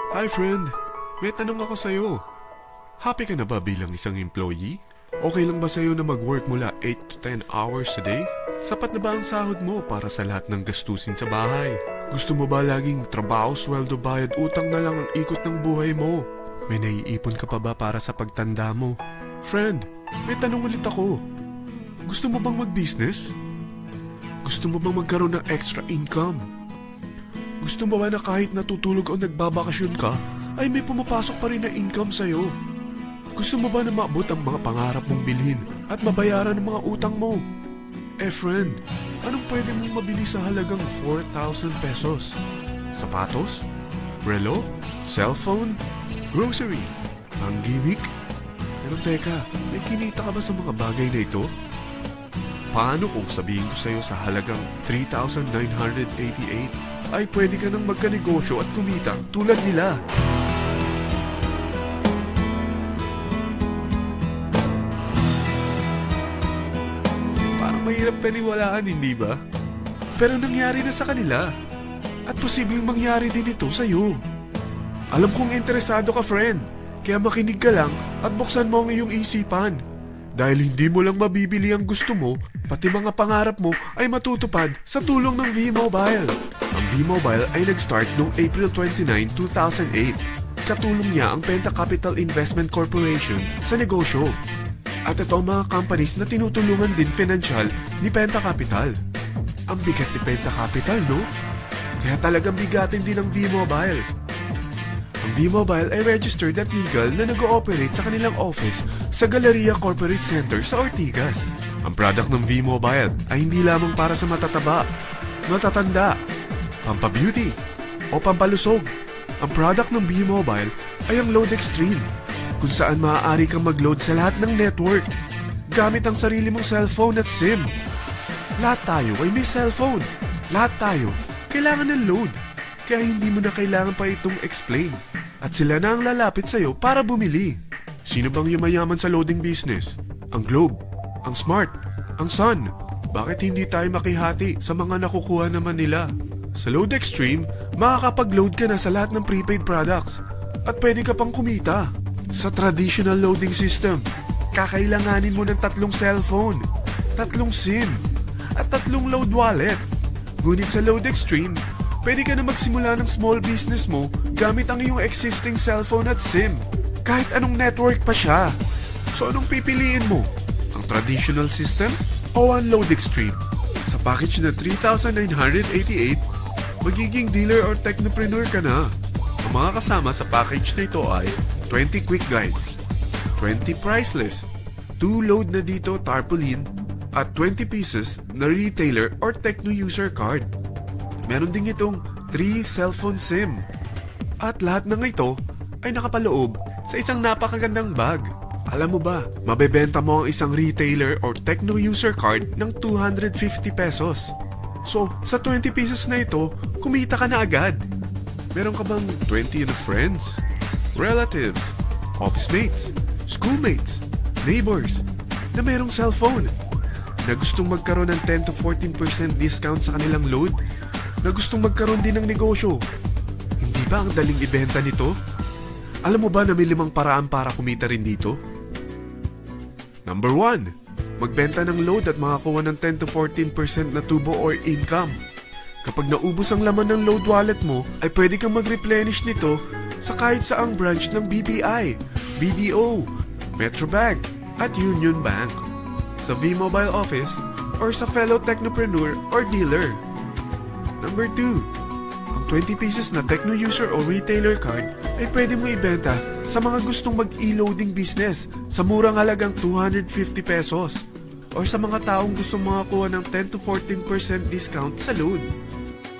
Hi friend, may tanong ako sa'yo. Happy ka na ba bilang isang employee? Okay lang ba sa'yo na mag-work mula 8 to 10 hours a day? Sapat na ba ang sahod mo para sa lahat ng gastusin sa bahay? Gusto mo ba laging trabaho, sweldo, bayad, utang na lang ang ikot ng buhay mo? May naiipon ka pa ba para sa pagtanda mo? Friend, may tanong ulit ako. Gusto mo bang mag-business? Gusto mo bang magkaroon ng extra income? Gusto mo ba na kahit natutulog o nagbabakasyon ka, ay may pumapasok pa rin na income sa'yo? Gusto mo ba na maabot ang mga pangarap mong bilhin at mabayaran ang mga utang mo? Friend, anong pwede mong mabili sa halagang 4,000 pesos? Sapatos? Relo? Cellphone? Grocery? Ang gimmick? Pero teka, may kinita ka ba sa mga bagay na ito? Paano kung sabihin ko sa'yo sa halagang 3,988 ay pwede ka nang magkanegosyo at kumita tulad nila? Parang mahirap paniwalaan, hindi ba? Pero nangyari na sa kanila. At posibleng mangyari din ito sa'yo. Alam kong interesado ka, friend. Kaya makinig ka lang at buksan mo ang iyong isipan. Dahil hindi mo lang mabibili ang gusto mo, pati mga pangarap mo ay matutupad sa tulong ng V-Mobile. Ang V-Mobile ay nag-start noong April 29, 2008. Katulong niya ang Penta Capital Investment Corporation sa negosyo. At ito ang mga companies na tinutulungan din financial ni Penta Capital. Ang bigat ni Penta Capital, no? Kaya talagang bigatin din ang V-Mobile. Ang V-Mobile ay registered at legal na nag-ooperate sa kanilang office sa Galleria Corporate Center sa Ortigas. Ang product ng V-Mobile ay hindi lamang para sa matataba, matatanda, pampabeauty, o pampalusog. Ang product ng V-Mobile ay ang Load Extreme, kung saan maaari kang mag-load sa lahat ng network gamit ang sarili mong cellphone at SIM. Lahat tayo ay may cellphone. Lahat tayo kailangan ng load. Kaya hindi mo na kailangan pa itong explain. At sila na ang lalapit sa'yo para bumili. Sino bang yumayaman sa loading business? Ang Globe, ang Smart, ang Sun. Bakit hindi tayo makihati sa mga nakukuha naman nila? Sa Load Extreme, makakapag-load ka na sa lahat ng prepaid products. At pwede ka pang kumita. Sa traditional loading system, kakailanganin mo ng 3 cellphone, 3 SIM, at 3 load wallet. Ngunit sa Load Extreme, pwede ka na magsimula ng small business mo gamit ang iyong existing cellphone at SIM. Kahit anong network pa siya. So anong pipiliin mo? Ang traditional system o ang Load Extreme? Sa package na 3,988, magiging dealer or technopreneur ka na. Ang mga kasama sa package na ito ay 20 quick guides, 20 price list, 2 load na dito tarpaulin, at 20 pieces na retailer or techno user card. Meron din itong 3 cellphone SIM. At lahat ng ito ay nakapaloob sa isang napakagandang bag. Alam mo ba, mabebenta mo ang isang retailer or techno user card ng 250 pesos. So, sa 20 pieces na ito, kumita ka na agad. Meron ka bang 20 friends, relatives, office mates, schoolmates, neighbors na mayroong cellphone na gustong magkaroon ng 10 to 14% discount sa kanilang load? Na gustong magkaroon din ng negosyo? Hindi ba ang daling ibenta nito? Alam mo ba na may 5 paraan para kumita rin dito? Number 1. Magbenta ng load at makakuha ng 10 to 14% na tubo or income. Kapag naubos ang laman ng load wallet mo, ay pwede kang mag-replenish nito sa kahit saang branch ng BPI, BDO, Metrobank, at Union Bank, sa V-Mobile office, or sa fellow technopreneur or dealer. Number 2. Ang 20 pieces na techno user o retailer card ay pwede mo ibenta sa mga gustong mag-e-loading business sa murang halagang 250 pesos or sa mga taong gustong makakuha ng 10 to 14% discount sa load.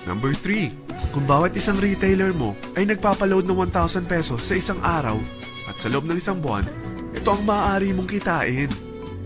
Number 3. Kung bawat isang retailer mo ay nagpapaload ng 1,000 pesos sa isang araw at sa loob ng isang buwan, ito ang maaari mong kitain.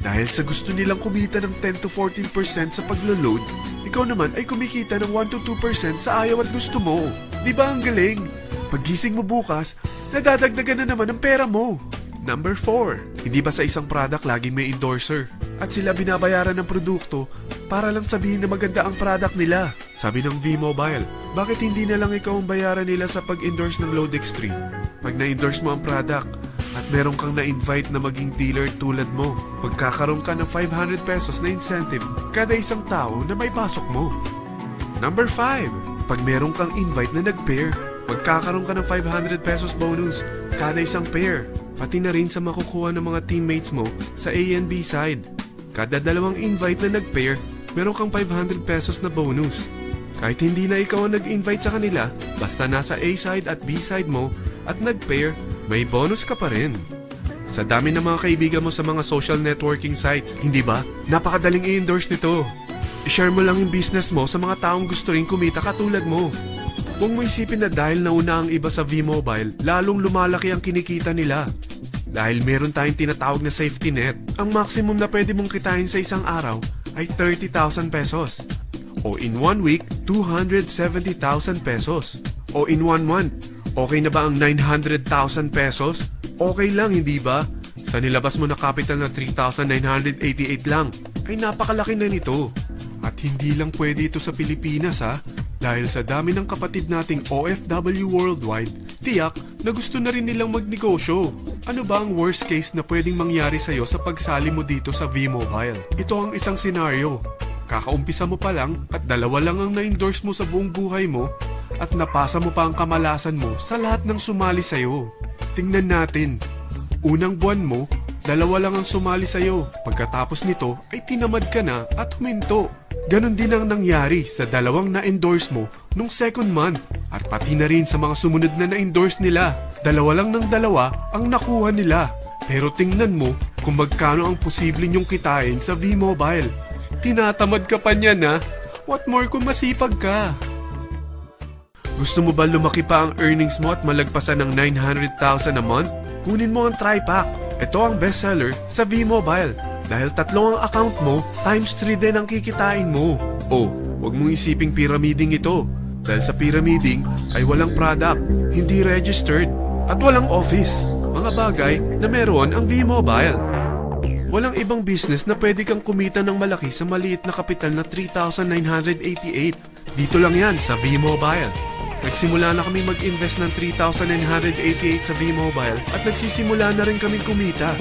Dahil sa gusto nilang kumita ng 10 to 14% sa paglo-load, ikaw naman ay kumikita ng 1 to 2% sa ayaw at gusto mo. Di ba ang galing? Paggising mo bukas, nadadagdagan na naman ang pera mo. Number 4. Hindi ba sa isang product laging may endorser? At sila binabayaran ng produkto para lang sabihin na maganda ang product nila. Sabi ng V-Mobile, bakit hindi na lang ikaw ang bayaran nila sa pag-endorse ng Load Extreme? Pag na-endorse mo ang product at meron kang na-invite na maging dealer tulad mo, magkakaroon ka ng 500 pesos na incentive kada isang tao na may pasok mo. Number 5, pag meron kang invite na nag-pair, magkakaroon ka ng 500 pesos bonus kada isang pair, pati na rin sa makukuha ng mga teammates mo sa A and B side. Kada dalawang invite na nag-pair, meron kang 500 pesos na bonus. Kahit hindi na ikaw ang nag-invite sa kanila, basta nasa A side at B side mo at nag-pair, may bonus ka pa rin. Sa dami ng mga kaibigan mo sa mga social networking sites, hindi ba? Napakadaling i-endorse nito. I-share mo lang yung business mo sa mga taong gusto rin kumita katulad mo. Huwag mo isipin na dahil nauna ang iba sa V-Mobile, lalong lumalaki ang kinikita nila. Dahil meron tayong tinatawag na safety net, ang maximum na pwede mong kitain sa isang araw ay 30,000 pesos. O in 1 week, 270,000 pesos. O in 1 month, okay na ba ang 900,000 pesos? Okay lang, hindi ba? Sa nilabas mo na capital na 3,988 lang, ay napakalaki na nito. At hindi lang pwede ito sa Pilipinas ha, dahil sa dami ng kapatid nating OFW worldwide, tiyak na gusto na rin nilang magnegosyo. Ano ba ang worst case na pwedeng mangyari sa'yo sa pagsali mo dito sa V-Mobile? Ito ang isang senaryo. Kakaumpisa mo pa lang at 2 lang ang na-endorse mo sa buong buhay mo at napasa mo pa ang kamalasan mo sa lahat ng sumali sa'yo. Tingnan natin. Unang buwan mo, 2 lang ang sumali sa'yo. Pagkatapos nito ay tinamad ka na at huminto. Ganon din ang nangyari sa 2 na-endorse mo nung second month at pati na rin sa mga sumunod na na-endorse nila. 2 lang ng 2 ang nakuha nila. Pero tingnan mo kung magkano ang posible nyong kitain sa V-Mobile. Tinatamad ka pa niyan ha? What more kung masipag ka? Gusto mo ba lumaki pa ang earnings mo at malagpasan ng 900,000 a month? Kunin mo ang TriPack. Ito ang bestseller sa V-Mobile. Dahil 3 ang account mo, times 3 din ang kikitain mo. Oh, huwag mong isiping pyramiding ito. Dahil sa pyramiding ay walang product, hindi registered, at walang office. Mga bagay na meron ang V-Mobile. Walang ibang business na pwede kang kumita ng malaki sa maliit na kapital na 3,988. Dito lang yan sa V-Mobile. Nagsimula na kami mag-invest ng 3,988 sa V-Mobile at nagsisimula na rin kami kumita.